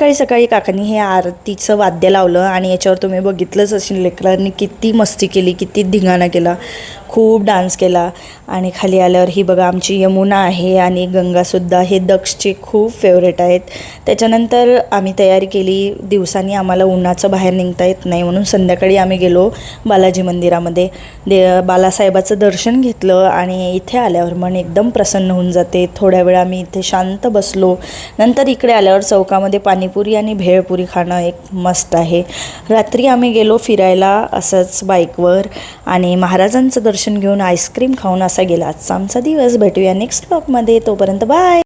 सकाळी सकाळी काकांनी हे आरतीचं वाद्य लावलं आणि याच्यावर तुम्ही बघितलंच असेल लेकरांनी किती मस्ती केली, किती धिंगाणा केला, खूप डान्स केला. आणि खाली आल्यावर ही बघा आमची यमुना आहे आणि गंगासुद्धा. हे दक्षचे खूप फेवरेट आहेत. त्याच्यानंतर आम्ही तयारी केली. दिवसांनी आम्हाला उन्हाचं बाहेर निघता येत नाही म्हणून संध्याकाळी आम्ही गेलो बालाजी मंदिरामध्ये. बालासाहेबाचं दर्शन घेतलं आणि इथे आल्यावर मन एकदम प्रसन्न होऊन जाते. थोड्या वेळ आम्ही इथे शांत बसलो. नंतर इकडे आल्यावर चौकामध्ये पाणीपुरी आणि भेळपुरी खाणं एक मस्त आहे. रात्री आम्ही गेलो फिरायला असंच बाईकवर आणि महाराजांचं दर्शन घेऊन आईस्क्रीम खाऊन असा गेला आजचा आमचा दिवस. भेटूया नेक्स्ट ब्लॉगमध्ये. तोपर्यंत बाय.